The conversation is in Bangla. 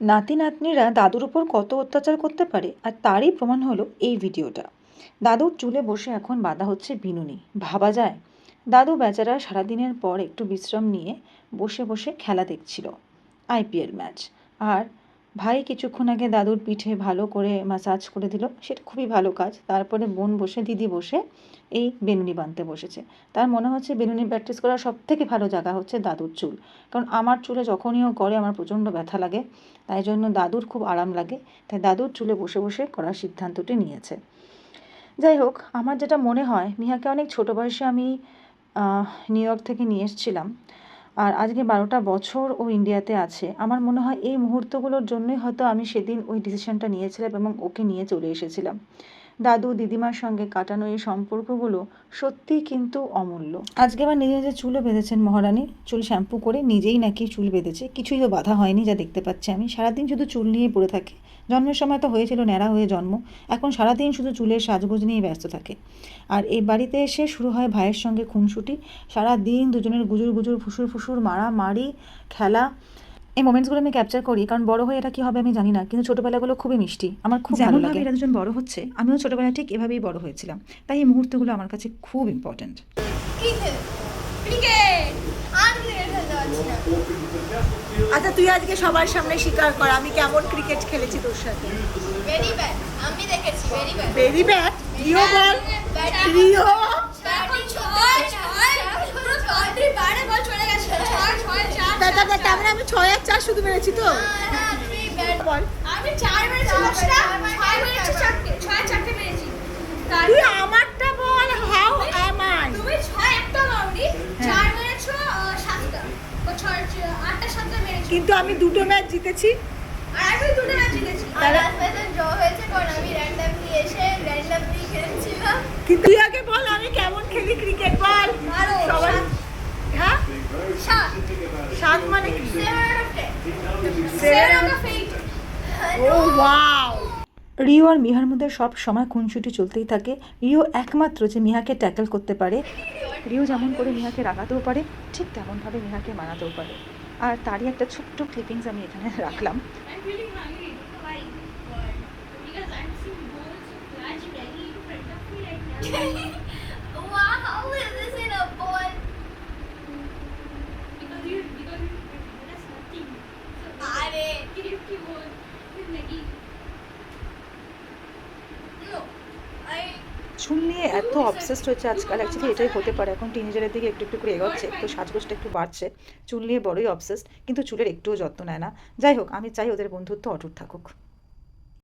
নাতি নাতনিরা দাদুর উপর কত অত্যাচার করতে পারে আর তারই প্রমাণ হলো এই ভিডিওটা। দাদুর চুলে বসে এখন বাঁধা হচ্ছে বিনুনি। ভাবা যায়? দাদু বেচারা সারাদিনের পর একটু বিশ্রাম নিয়ে বসে বসে খেলা দেখছিল, আইপিএল ম্যাচ। আর ভাই কিছুক্ষণ আগে দাদুর পিঠে ভালো করে ম্যাসাজ করে দিল, সেটা খুবই ভালো কাজ। তারপরে বোন বসে, দিদি বসে এই বেনুনি বাঁধতে বসেছে। তার মনে হচ্ছে বেনুনি প্র্যাকটিস করার সব থেকে ভালো জায়গা হচ্ছে দাদুর চুল, কারণ আমার চুলে যখনই ও করে আমার প্রচণ্ড ব্যথা লাগে, তাই জন্য দাদুর খুব আরাম লাগে, তাই দাদুর চুলে বসে বসে করার সিদ্ধান্তটি নিয়েছে। যাই হোক, আমার যেটা মনে হয়, মিহাকে অনেক ছোটো বয়সে আমি নিউ ইয়র্ক থেকে নিয়ে এসেছিলাম, আর আজকে 12টা বছর ও ইন্ডিয়াতে আছে। আমার মনে হয় এই মুহূর্তগুলোর জন্যই হয়তো আমি সেদিন ওই ডিসিশনটা নিয়েছিলাম এবং ওকে নিয়ে চলে এসেছিলাম। দাদু দিদিমার সঙ্গে কাটানো এই সম্পর্কগুলো সত্যিই কিন্তু অমূল্য। আজকে আবার নিজে নিজে চুলও বেঁধেছেন মহারানী, চুল শ্যাম্পু করে নিজেই নাকি চুল বেঁধেছে। কিছুই তো বাধা হয়নি যা দেখতে পাচ্ছি আমি। সারাদিন শুধু চুল নিয়েই পড়ে থাকে। জন্মের সময় তো হয়েছিল ন্যাড়া হয়ে জন্ম, এখন সারাদিন শুধু চুলের সাজগোজ নিয়েই ব্যস্ত থাকে। আর এই বাড়িতে এসে শুরু হয় ভাইয়ের সঙ্গে খুনসুটি। সারাদিন দুজনের গুজুর গুজুর ফুসুর ফুসুর মারামারি খেলা। এই মোমেন্টসগুলো আমি ক্যাপচার করি, কারণ বড় হয়ে এটা কী হবে আমি জানি না, কিন্তু ছোটোবেলাগুলো খুবই মিষ্টি, আমার খুব ভালো লাগে। এরা দুজন বড় হচ্ছে, আমিও ছোটোবেলায় ঠিক এভাবেই বড় হয়েছিলাম, তাই এই মুহূর্তগুলো আমার কাছে খুব ইম্পর্ট্যান্ট। আচ্ছা, তুই আজকে সবার সামনে স্বীকার কর আমি কেমন ক্রিকেট খেলেছি তোর সাথে। ভেরি ব্যাড, আমি দেখেছি very bad. Very bad? Rio বল, রিও আমি 6 আর 4 শুধু মেরেছি তো। বল, আমি 4 মেরেছি, 6 মেরেছি, 4 মেরেছি। তুই আমারটা বল, হাউ অ্যাম আই? তুমি 6 একটা মারনি, 4 মেরেছো 7টা, ও 8টা 7টা মেরেছি। কিন্তু আমি দুটো ম্যাচ জিতেছি। আর আমি দুটো ম্যাচ জিতেছি। আর লাস্ট ম্যাচে ড্র হয়েছে, কারণ আমি র্যান্ডমলি খেলছিলাম। কিন্তু তুই আগে বল আমি কেমন খেলি ক্রিকেট, বল। আরো সবাই হ্যাঁ 7 মানে কি? 7 out of 8। Oh wow. Rio আর মিহার মধ্যে সব সময় খুনসুটি চলতেই থাকে। রিও একমাত্র যে মিহাকে ট্যাকল করতে পারে। রিও যেমন করে মিহাকে রাগাতেও পারে, ঠিক তেমনভাবে মিহাকে মানাতেও পারে। আর তারই একটা ছোট্ট ক্লিপিংস আমি এখানে রাখলাম। I'm feeling hungry. Why? What? Because I'm seeing bowls of lunch ready in front of me right now. Wow, how is this in a bowl? Because you that's nothing. So you bowl with Maggi. No, চুল নিয়ে এত অবসেসড হয়েছে আজকাল, অ্যাকচুয়ালি এটাই হতে পারে, এখন টিনেজারের দিকে একটু একটু করে এগোচ্ছে, তো সাজগোজটা একটু বাড়ছে, চুল নিয়ে বড়ই অবসেসড, কিন্তু চুলের একটুও যত্ন নেয় না। যাই হোক, আমি চাই ওদের বন্ধুত্ব অটুট থাকুক।